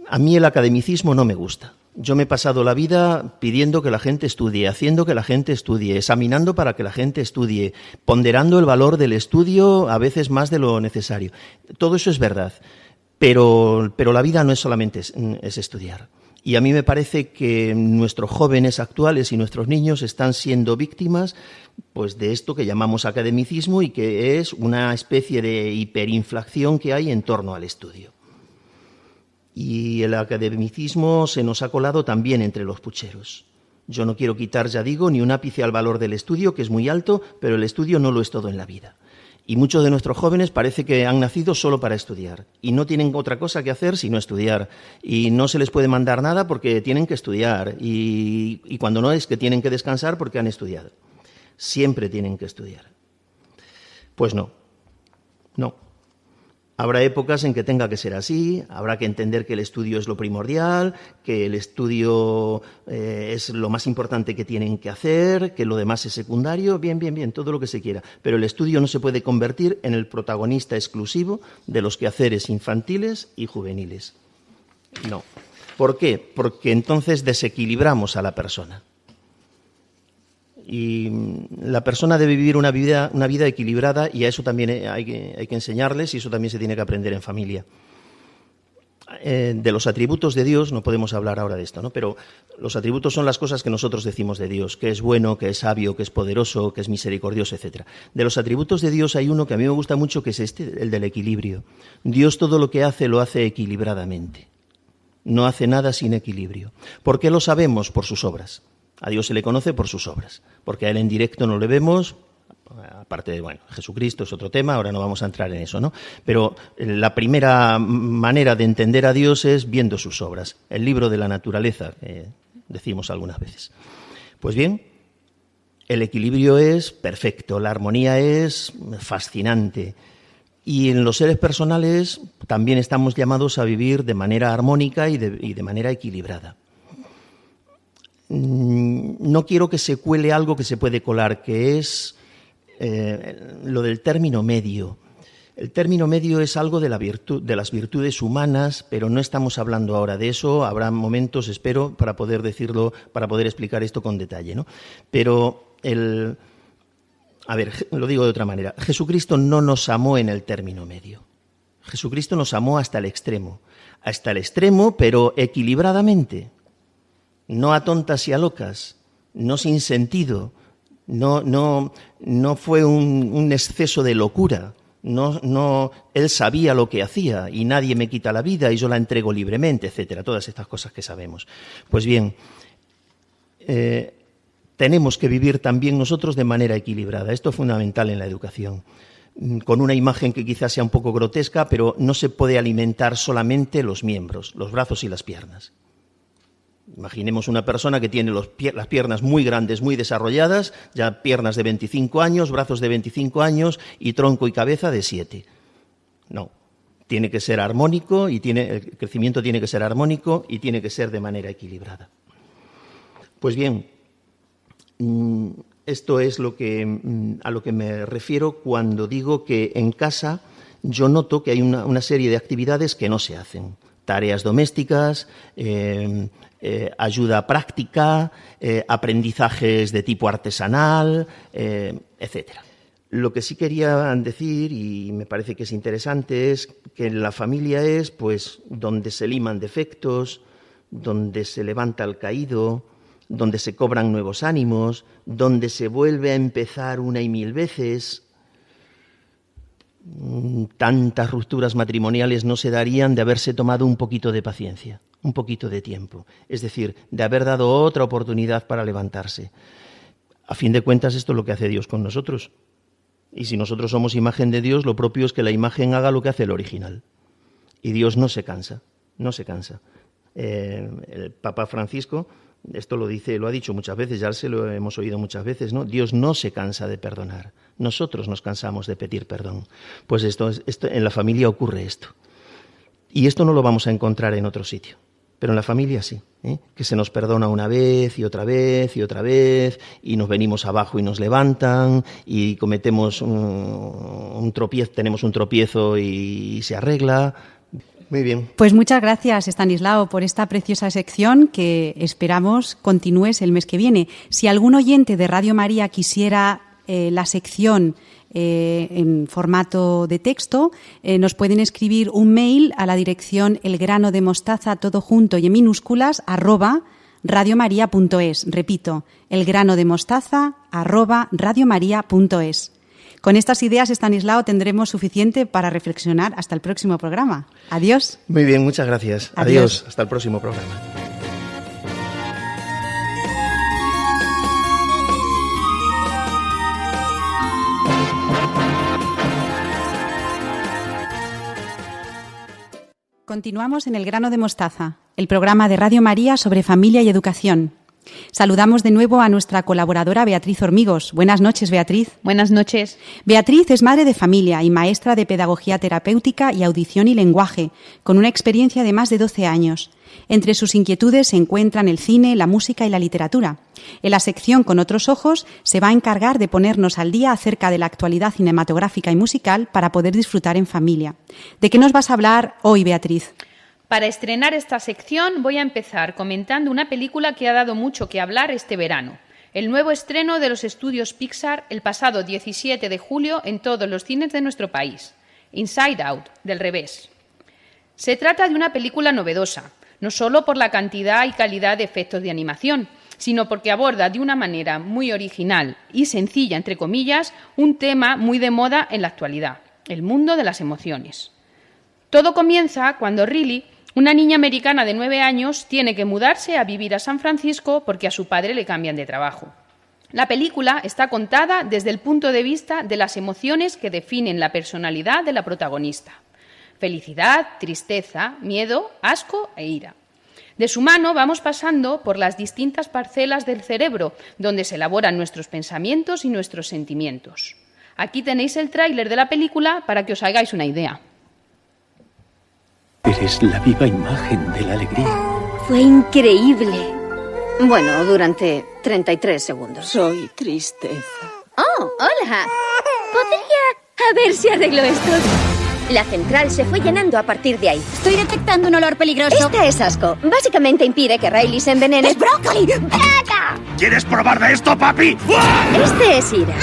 A mí el academicismo no me gusta. Yo me he pasado la vida pidiendo que la gente estudie, haciendo que la gente estudie, examinando para que la gente estudie, ponderando el valor del estudio a veces más de lo necesario. Todo eso es verdad, pero la vida no es solamente es estudiar. Y a mí me parece que nuestros jóvenes actuales y nuestros niños están siendo víctimas pues, de esto que llamamos academicismo y que es una especie de hiperinflación que hay en torno al estudio. Y el academicismo se nos ha colado también entre los pucheros. Yo no quiero quitar, ya digo, ni un ápice al valor del estudio, que es muy alto, pero el estudio no lo es todo en la vida. Y muchos de nuestros jóvenes parece que han nacido solo para estudiar y no tienen otra cosa que hacer sino estudiar. Y no se les puede mandar nada porque tienen que estudiar y cuando no es que tienen que descansar porque han estudiado. Siempre tienen que estudiar. Pues no. Habrá épocas en que tenga que ser así, habrá que entender que el estudio es lo primordial, que el estudio es lo más importante que tienen que hacer, que lo demás es secundario, bien, todo lo que se quiera. Pero el estudio no se puede convertir en el protagonista exclusivo de los quehaceres infantiles y juveniles. No. ¿Por qué? Porque entonces desequilibramos a la persona. Y la persona debe vivir una vida equilibrada y a eso también hay que enseñarles y eso también se tiene que aprender en familia. De los atributos de Dios, no podemos hablar ahora de esto, ¿no? Pero los atributos son las cosas que nosotros decimos de Dios, que es bueno, que es sabio, que es poderoso, que es misericordioso, etc. De los atributos de Dios hay uno que a mí me gusta mucho, que es el del equilibrio. Dios todo lo que hace lo hace equilibradamente. No hace nada sin equilibrio. ¿Por qué lo sabemos? Por sus obras. A Dios se le conoce por sus obras, porque a Él en directo no le vemos, aparte de, Jesucristo es otro tema, ahora no vamos a entrar en eso, ¿no? Pero la primera manera de entender a Dios es viendo sus obras, el libro de la naturaleza, decimos algunas veces. Pues bien, el equilibrio es perfecto, la armonía es fascinante, y en los seres personales también estamos llamados a vivir de manera armónica y de manera equilibrada. No quiero que se cuele algo que se puede colar, que es lo del término medio. El término medio es algo de las virtudes humanas, pero no estamos hablando ahora de eso. Habrá momentos, espero, para poder decirlo, para poder explicar esto con detalle, ¿no? Pero lo digo de otra manera. Jesucristo no nos amó en el término medio. Jesucristo nos amó hasta el extremo, pero equilibradamente. No a tontas y a locas, no sin sentido, no fue un exceso de locura, él sabía lo que hacía y nadie me quita la vida y yo la entrego libremente, etcétera, todas estas cosas que sabemos. Pues bien, tenemos que vivir también nosotros de manera equilibrada, esto es fundamental en la educación, con una imagen que quizás sea un poco grotesca, pero no se puede alimentar solamente los miembros, los brazos y las piernas. Imaginemos una persona que tiene las piernas muy grandes, muy desarrolladas, ya piernas de 25 años, brazos de 25 años y tronco y cabeza de 7. No, tiene que ser armónico y el crecimiento tiene que ser armónico y tiene que ser de manera equilibrada. Pues bien, esto es a lo que me refiero cuando digo que en casa yo noto que hay una serie de actividades que no se hacen. Tareas domésticas, ayuda práctica, aprendizajes de tipo artesanal, etcétera. Lo que sí quería decir, y me parece que es interesante, es que la familia es pues donde se liman defectos, donde se levanta el caído, donde se cobran nuevos ánimos, donde se vuelve a empezar una y mil veces. Tantas rupturas matrimoniales no se darían de haberse tomado un poquito de paciencia, un poquito de tiempo, es decir, de haber dado otra oportunidad para levantarse. A fin de cuentas, esto es lo que hace Dios con nosotros. Y si nosotros somos imagen de Dios, lo propio es que la imagen haga lo que hace el original. Y Dios no se cansa, no se cansa. El Papa Francisco, esto lo ha dicho muchas veces, ya se lo hemos oído muchas veces, ¿no? Dios no se cansa de perdonar. Nosotros nos cansamos de pedir perdón. Pues esto en la familia ocurre esto. Y esto no lo vamos a encontrar en otro sitio. pero en la familia sí, que se nos perdona una vez y otra vez y otra vez, y nos venimos abajo y nos levantan, y cometemos un tropiezo, tenemos un tropiezo y se arregla. Muy bien. Pues muchas gracias, Estanislao, por esta preciosa sección que esperamos continúes el mes que viene. Si algún oyente de Radio María quisiera la sección en formato de texto, nos pueden escribir un mail a la dirección elgranodemostaza, todo junto y en minúsculas, @radiomaria.es. Repito, elgranodemostaza @radiomaria.es. Con estas ideas, Estanislao, tendremos suficiente para reflexionar hasta el próximo programa. Adiós. Muy bien, muchas gracias. Adiós. Hasta el próximo programa. Continuamos en El Grano de Mostaza, el programa de Radio María sobre familia y educación. Saludamos de nuevo a nuestra colaboradora Beatriz Hormigos. Buenas noches, Beatriz. Buenas noches. Beatriz es madre de familia y maestra de pedagogía terapéutica y audición y lenguaje, con una experiencia de más de 12 años. Entre sus inquietudes se encuentran el cine, la música y la literatura. En la sección Con otros ojos se va a encargar de ponernos al día acerca de la actualidad cinematográfica y musical para poder disfrutar en familia. ¿De qué nos vas a hablar hoy, Beatriz? Para estrenar esta sección voy a empezar comentando una película que ha dado mucho que hablar este verano. El nuevo estreno de los estudios Pixar el pasado 17 de julio en todos los cines de nuestro país. Inside Out, del revés. Se trata de una película novedosa, no solo por la cantidad y calidad de efectos de animación, sino porque aborda de una manera muy original y sencilla, entre comillas, un tema muy de moda en la actualidad, el mundo de las emociones. Todo comienza cuando Riley, una niña americana de 9 años, tiene que mudarse a vivir a San Francisco porque a su padre le cambian de trabajo. La película está contada desde el punto de vista de las emociones que definen la personalidad de la protagonista. Felicidad, tristeza, miedo, asco e ira. De su mano vamos pasando por las distintas parcelas del cerebro, donde se elaboran nuestros pensamientos y nuestros sentimientos. Aquí tenéis el tráiler de la película para que os hagáis una idea. Eres la viva imagen de la alegría. Fue increíble. Bueno, durante 33 segundos. Soy tristeza. ¡Oh, hola! ¿Podría... a ver si arreglo esto? La central se fue llenando a partir de ahí. Estoy detectando un olor peligroso. Esta es asco. Básicamente impide que Riley se envenene. ¡Es brócoli! ¡Braga! ¿Quieres probar de esto, papi? Este es ira.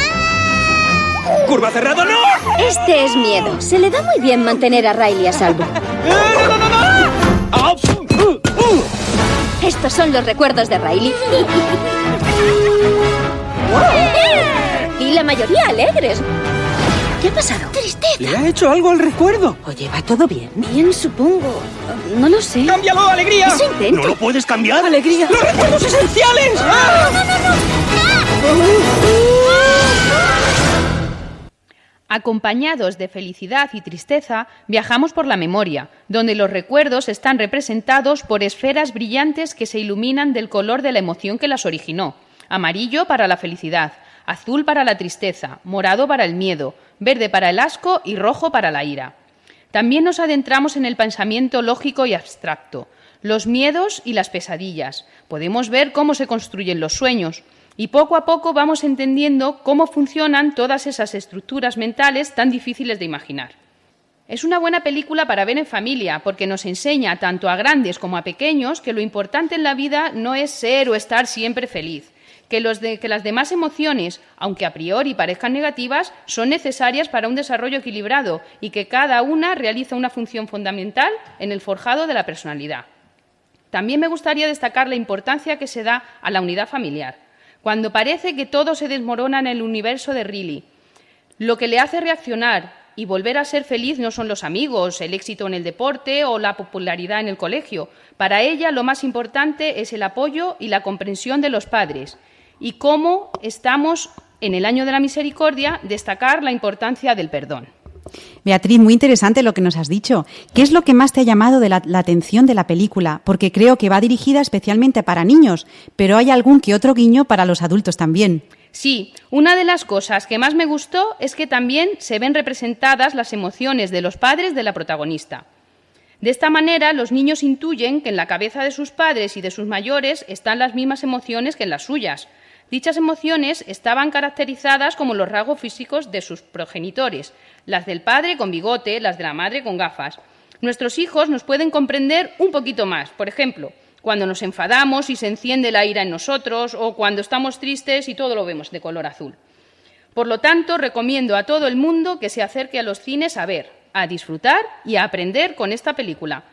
¡Curva cerrada, no! Este es miedo. Se le da muy bien mantener a Riley a salvo. Estos son los recuerdos de Riley. Y la mayoría alegres. ¿Qué ha pasado? ¡Tristeza! ¿Le ha hecho algo al recuerdo? Oye, ¿va todo bien? Bien, supongo. No lo sé. ¡Cámbialo, alegría! Eso intento. ¿No lo puedes cambiar? ¡Alegría! ¡Los recuerdos esenciales! Acompañados de felicidad y tristeza, viajamos por la memoria, donde los recuerdos están representados por esferas brillantes que se iluminan del color de la emoción que las originó. Amarillo para la felicidad, azul para la tristeza, morado para el miedo, verde para el asco y rojo para la ira. También nos adentramos en el pensamiento lógico y abstracto, los miedos y las pesadillas. Podemos ver cómo se construyen los sueños. Y poco a poco vamos entendiendo cómo funcionan todas esas estructuras mentales tan difíciles de imaginar. Es una buena película para ver en familia, porque nos enseña tanto a grandes como a pequeños que lo importante en la vida no es ser o estar siempre feliz, que las demás emociones, aunque a priori parezcan negativas, son necesarias para un desarrollo equilibrado y que cada una realiza una función fundamental en el forjado de la personalidad. También me gustaría destacar la importancia que se da a la unidad familiar. Cuando parece que todo se desmorona en el universo de Riley, lo que le hace reaccionar y volver a ser feliz no son los amigos, el éxito en el deporte o la popularidad en el colegio. Para ella lo más importante es el apoyo y la comprensión de los padres. Y cómo estamos en el año de la misericordia, destacar la importancia del perdón. Beatriz, muy interesante lo que nos has dicho. ¿Qué es lo que más te ha llamado de la atención de la película? Porque creo que va dirigida especialmente para niños, pero hay algún que otro guiño para los adultos también. Sí, una de las cosas que más me gustó es que también se ven representadas las emociones de los padres de la protagonista. De esta manera, los niños intuyen que en la cabeza de sus padres y de sus mayores están las mismas emociones que en las suyas. Dichas emociones estaban caracterizadas como los rasgos físicos de sus progenitores, las del padre con bigote, las de la madre con gafas. Nuestros hijos nos pueden comprender un poquito más, por ejemplo, cuando nos enfadamos y se enciende la ira en nosotros, o cuando estamos tristes y todo lo vemos de color azul. Por lo tanto, recomiendo a todo el mundo que se acerque a los cines a ver, a disfrutar y a aprender con esta película.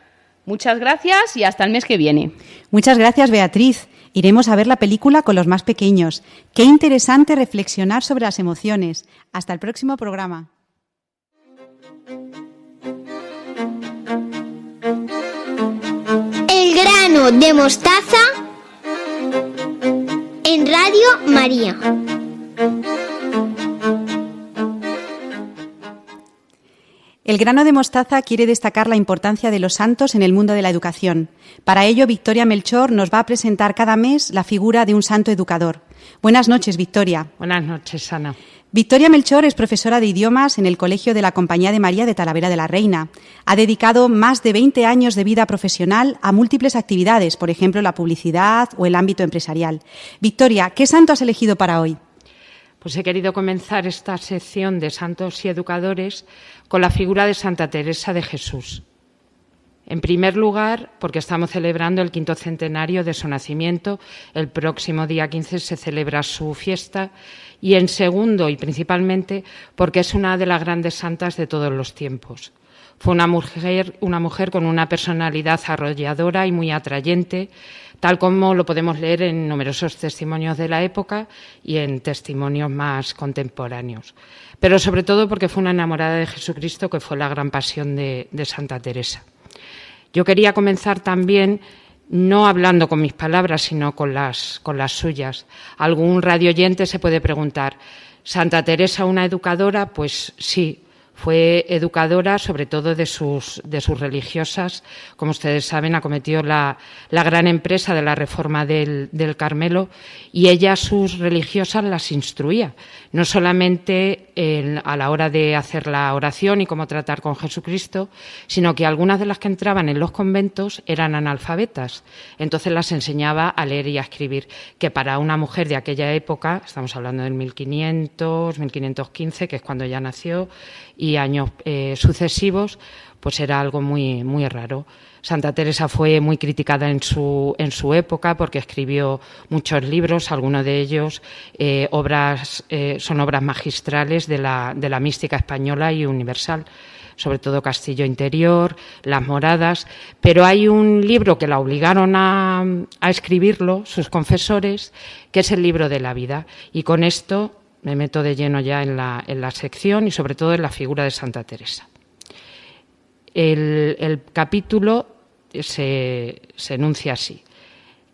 Muchas gracias y hasta el mes que viene. Muchas gracias, Beatriz. Iremos a ver la película con los más pequeños. Qué interesante reflexionar sobre las emociones. Hasta el próximo programa. El grano de mostaza en Radio María. El grano de mostaza quiere destacar la importancia de los santos en el mundo de la educación. Para ello, Victoria Melchor nos va a presentar cada mes la figura de un santo educador. Buenas noches, Victoria. Buenas noches, Ana. Victoria Melchor es profesora de idiomas en el Colegio de la Compañía de María de Talavera de la Reina. Ha dedicado más de 20 años de vida profesional a múltiples actividades, por ejemplo, la publicidad o el ámbito empresarial. Victoria, ¿qué santo has elegido para hoy? Pues he querido comenzar esta sección de santos y educadores con la figura de Santa Teresa de Jesús. En primer lugar, porque estamos celebrando el 5º centenario de su nacimiento. El próximo día 15 se celebra su fiesta. Y en segundo, y principalmente, porque es una de las grandes santas de todos los tiempos. Fue una mujer con una personalidad arrolladora y muy atrayente, tal como lo podemos leer en numerosos testimonios de la época y en testimonios más contemporáneos. Pero sobre todo porque fue una enamorada de Jesucristo, que fue la gran pasión de Santa Teresa. Yo quería comenzar también no hablando con mis palabras, sino con las suyas. Algún radioyente se puede preguntar, ¿Santa Teresa una educadora? Pues sí. Fue educadora, sobre todo de sus religiosas. Como ustedes saben, acometió la gran empresa de la reforma del Carmelo, y ella, sus religiosas, las instruía, no solamente a la hora de hacer la oración y cómo tratar con Jesucristo, sino que algunas de las que entraban en los conventos eran analfabetas. Entonces las enseñaba a leer y a escribir, que para una mujer de aquella época, estamos hablando del 1500, 1515, que es cuando ella nació, y años sucesivos, pues era algo muy, muy raro. Santa Teresa fue muy criticada en su época porque escribió muchos libros, algunos de ellos son obras magistrales de la mística española y universal, sobre todo Castillo Interior, Las Moradas, pero hay un libro que la obligaron a escribirlo, sus confesores, que es el libro de la vida, y con esto me meto de lleno ya en la sección y sobre todo en la figura de Santa Teresa. El capítulo se enuncia así,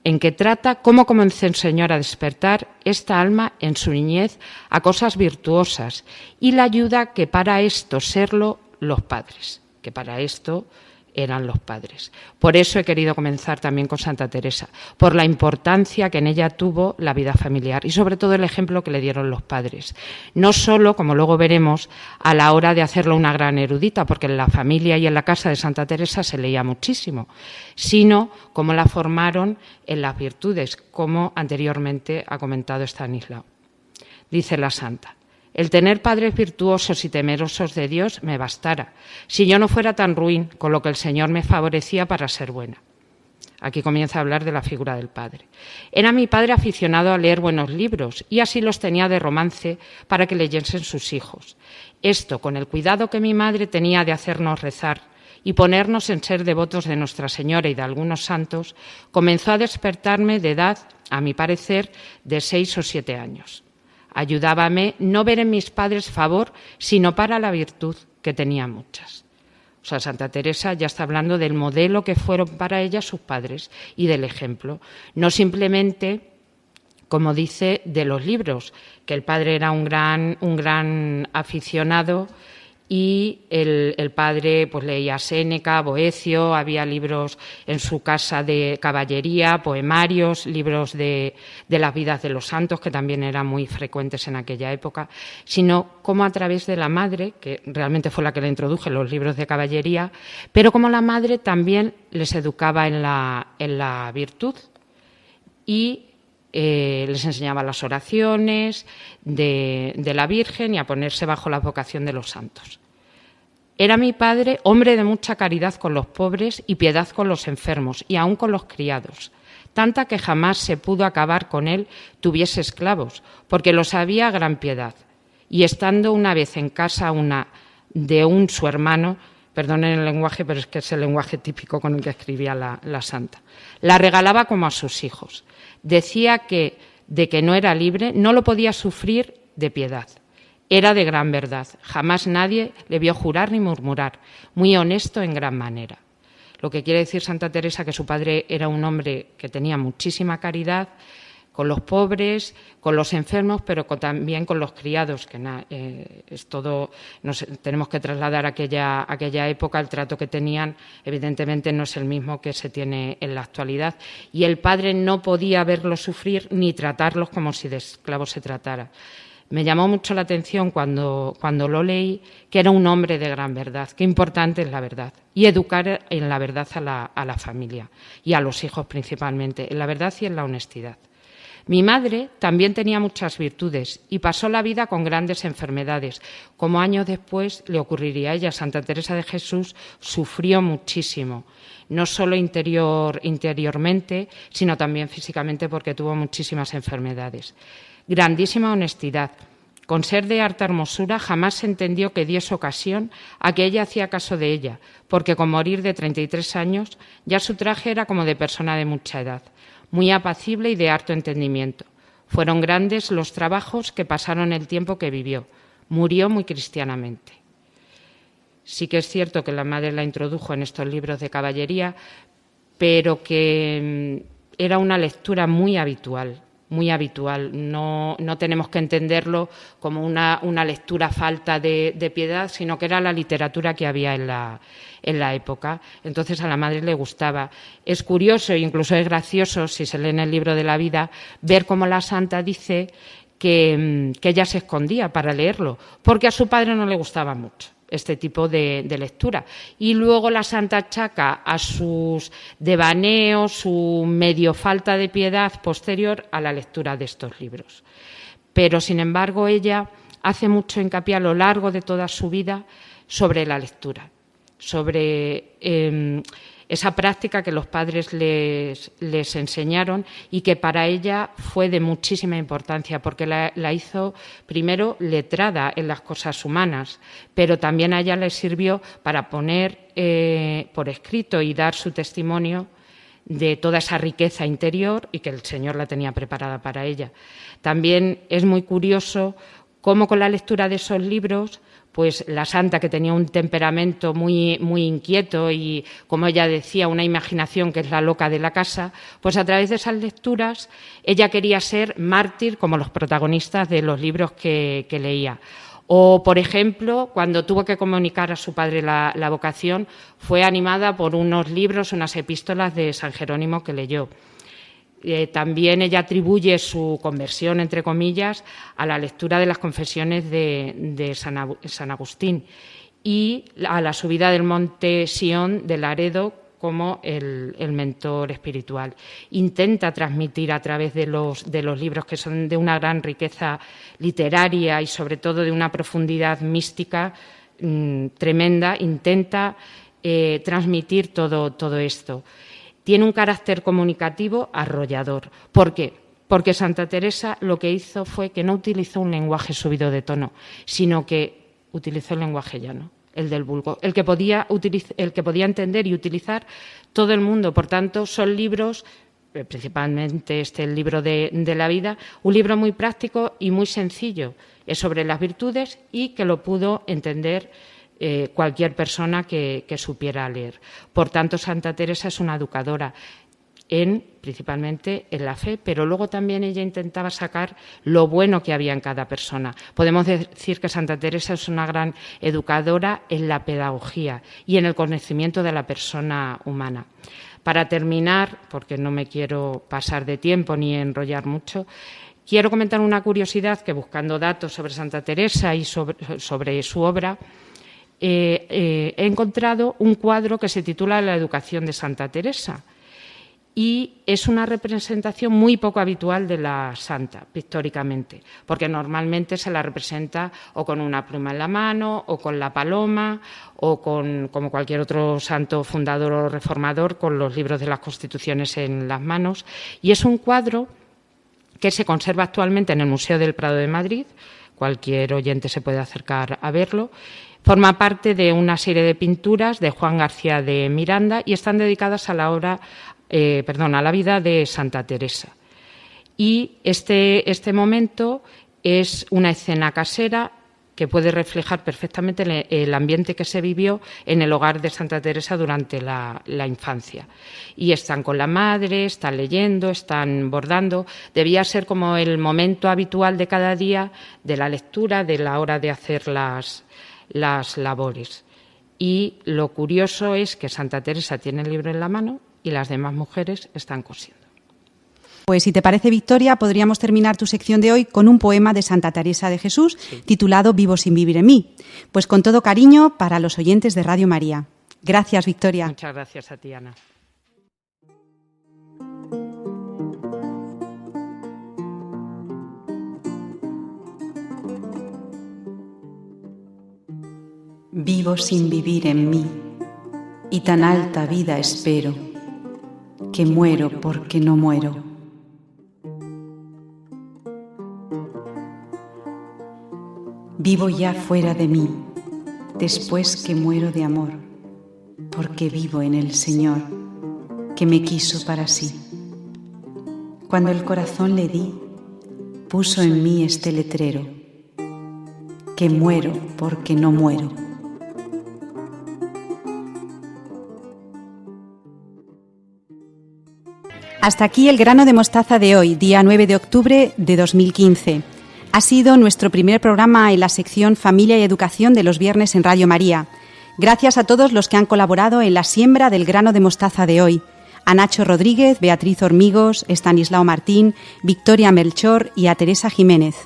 en que trata cómo comenzó el Señor a despertar esta alma en su niñez a cosas virtuosas y la ayuda que para esto serlo los padres, que para esto eran los padres. Por eso he querido comenzar también con Santa Teresa, por la importancia que en ella tuvo la vida familiar y sobre todo el ejemplo que le dieron los padres. No solo, como luego veremos, a la hora de hacerla una gran erudita, porque en la familia y en la casa de Santa Teresa se leía muchísimo, sino cómo la formaron en las virtudes, como anteriormente ha comentado Estanislao. Dice la santa: el tener padres virtuosos y temerosos de Dios me bastara, si yo no fuera tan ruin con lo que el Señor me favorecía para ser buena. Aquí comienza a hablar de la figura del padre. Era mi padre aficionado a leer buenos libros y así los tenía de romance para que leyesen sus hijos. Esto, con el cuidado que mi madre tenía de hacernos rezar y ponernos en ser devotos de Nuestra Señora y de algunos santos, comenzó a despertarme de edad, a mi parecer, de 6 o 7 años. Ayudábame no ver en mis padres favor, sino para la virtud, que tenía muchas. O sea, Santa Teresa ya está hablando del modelo que fueron para ella sus padres y del ejemplo. No simplemente, como dice, de los libros, que el padre era un gran aficionado y el padre pues leía Séneca, Boecio, había libros en su casa de caballería, poemarios, libros de las vidas de los santos, que también eran muy frecuentes en aquella época, sino como a través de la madre, que realmente fue la que le introduje los libros de caballería, pero como la madre también les educaba en la virtud y les enseñaba las oraciones de la Virgen y a ponerse bajo la vocación de los santos. Era mi padre hombre de mucha caridad con los pobres y piedad con los enfermos y aun con los criados, tanta que jamás se pudo acabar con él tuviese esclavos, porque los había gran piedad. Y estando una vez en casa de su hermano, perdonen el lenguaje, pero es que es el lenguaje típico con el que escribía la santa, la regalaba como a sus hijos. Decía que de que no era libre no lo podía sufrir de piedad. Era de gran verdad. Jamás nadie le vio jurar ni murmurar. Muy honesto en gran manera. Lo que quiere decir Santa Teresa que su padre era un hombre que tenía muchísima caridad con los pobres, con los enfermos, pero también con los criados, que es todo, tenemos que trasladar a aquella época. El trato que tenían evidentemente no es el mismo que se tiene en la actualidad, y el padre no podía verlos sufrir ni tratarlos como si de esclavos se tratara. Me llamó mucho la atención cuando lo leí que era un hombre de gran verdad. Qué importante es la verdad, y educar en la verdad a la familia y a los hijos principalmente, en la verdad y en la honestidad. Mi madre también tenía muchas virtudes y pasó la vida con grandes enfermedades. Como años después le ocurriría a ella, Santa Teresa de Jesús sufrió muchísimo, no solo interiormente, sino también físicamente, porque tuvo muchísimas enfermedades. Grandísima honestidad. Con ser de harta hermosura, jamás se entendió que diese ocasión a que ella hacía caso de ella, porque con morir de 33 años ya su traje era como de persona de mucha edad. Muy apacible y de harto entendimiento. Fueron grandes los trabajos que pasaron el tiempo que vivió. Murió muy cristianamente. Sí que es cierto que la madre la introdujo en estos libros de caballería, pero que era una lectura muy habitual. Muy habitual. No tenemos que entenderlo como una lectura falta de piedad, sino que era la literatura que había en la época. Entonces a la madre le gustaba. Es curioso e incluso es gracioso, si se lee en el libro de la vida, ver cómo la santa dice que ella se escondía para leerlo, porque a su padre no le gustaba mucho este tipo de lectura. Y luego la santa achaca a sus devaneos, su medio falta de piedad posterior a la lectura de estos libros. Pero, sin embargo, ella hace mucho hincapié a lo largo de toda su vida sobre la lectura, sobre esa práctica que los padres les enseñaron y que para ella fue de muchísima importancia, porque la hizo primero letrada en las cosas humanas, pero también a ella le sirvió para poner por escrito y dar su testimonio de toda esa riqueza interior y que el Señor la tenía preparada para ella. También es muy curioso cómo con la lectura de esos libros, pues la santa, que tenía un temperamento muy, muy inquieto y, como ella decía, una imaginación que es la loca de la casa, pues a través de esas lecturas ella quería ser mártir como los protagonistas de los libros que leía. O, por ejemplo, cuando tuvo que comunicar a su padre la vocación, fue animada por unos libros, unas epístolas de San Jerónimo que leyó. También ella atribuye su conversión, entre comillas, a la lectura de las confesiones de San Agustín y a la subida del monte Sión de Laredo como el mentor espiritual. Intenta transmitir a través de los libros, que son de una gran riqueza literaria y sobre todo de una profundidad mística tremenda, intenta transmitir todo esto. Tiene un carácter comunicativo arrollador. ¿Por qué? Porque Santa Teresa lo que hizo fue que no utilizó un lenguaje subido de tono, sino que utilizó el lenguaje llano, el del vulgo, el que podía entender y utilizar todo el mundo. Por tanto, son libros, principalmente el libro de la vida, un libro muy práctico y muy sencillo. Es sobre las virtudes y que lo pudo entender cualquier persona que supiera leer. Por tanto, Santa Teresa es una educadora. principalmente en la fe, pero luego también ella intentaba sacar lo bueno que había en cada persona. Podemos decir que Santa Teresa es una gran educadora en la pedagogía y en el conocimiento de la persona humana. Para terminar, porque no me quiero pasar de tiempo ni enrollar mucho, quiero comentar una curiosidad que, buscando datos sobre Santa Teresa y sobre su obra, he encontrado un cuadro que se titula La educación de Santa Teresa, y es una representación muy poco habitual de la santa, pictóricamente, porque normalmente se la representa o con una pluma en la mano, o con la paloma, o como cualquier otro santo fundador o reformador, con los libros de las Constituciones en las manos. Y es un cuadro que se conserva actualmente en el Museo del Prado de Madrid. Cualquier oyente se puede acercar a verlo. Forma parte de una serie de pinturas de Juan García de Miranda y están dedicadas a la vida de Santa Teresa. Y este momento es una escena casera que puede reflejar perfectamente el ambiente que se vivió en el hogar de Santa Teresa durante la infancia. Y están con la madre, están leyendo, están bordando. Debía ser como el momento habitual de cada día de la lectura, de la hora de hacer las labores. Y lo curioso es que Santa Teresa tiene el libro en la mano y las demás mujeres están cosiendo. Pues si te parece, Victoria, podríamos terminar tu sección de hoy con un poema de Santa Teresa de Jesús, titulado Vivo sin vivir en mí. Pues con todo cariño para los oyentes de Radio María. Gracias, Victoria. Muchas gracias a ti, Ana. Vivo sin vivir en mí, y tan alta vida espero, que muero porque no muero. Vivo ya fuera de mí, después que muero de amor, porque vivo en el Señor, que me quiso para sí. Cuando el corazón le di, puso en mí este letrero, que muero porque no muero. Hasta aquí el grano de mostaza de hoy, día 9 de octubre de 2015. Ha sido nuestro primer programa en la sección Familia y Educación de los viernes en Radio María. Gracias a todos los que han colaborado en la siembra del grano de mostaza de hoy. A Nacho Rodríguez, Beatriz Hormigos, Estanislao Martín, Victoria Melchor y a Teresa Jiménez.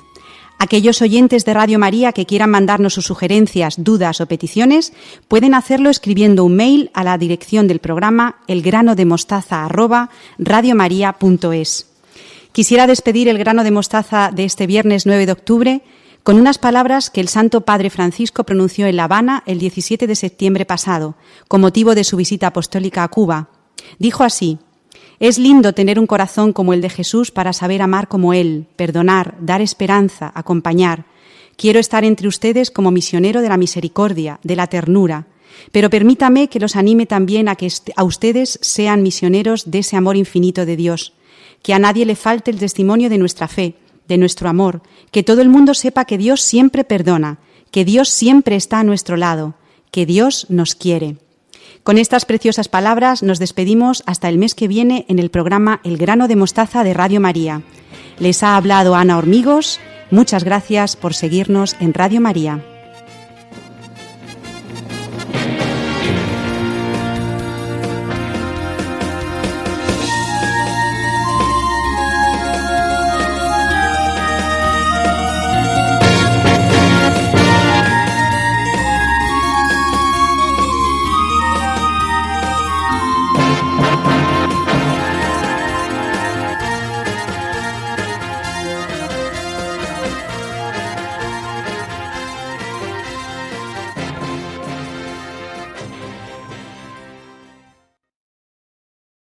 Aquellos oyentes de Radio María que quieran mandarnos sus sugerencias, dudas o peticiones pueden hacerlo escribiendo un mail a la dirección del programa elgranodemostaza@radiomaria.es. Quisiera despedir el grano de mostaza de este viernes 9 de octubre con unas palabras que el Santo Padre Francisco pronunció en La Habana el 17 de septiembre pasado, con motivo de su visita apostólica a Cuba. Dijo así: «Es lindo tener un corazón como el de Jesús para saber amar como Él, perdonar, dar esperanza, acompañar. Quiero estar entre ustedes como misionero de la misericordia, de la ternura. Pero permítame que los anime también a que a ustedes sean misioneros de ese amor infinito de Dios. Que a nadie le falte el testimonio de nuestra fe, de nuestro amor. Que todo el mundo sepa que Dios siempre perdona, que Dios siempre está a nuestro lado, que Dios nos quiere». Con estas preciosas palabras nos despedimos hasta el mes que viene en el programa El grano de mostaza de Radio María. Les ha hablado Ana Hormigos. Muchas gracias por seguirnos en Radio María.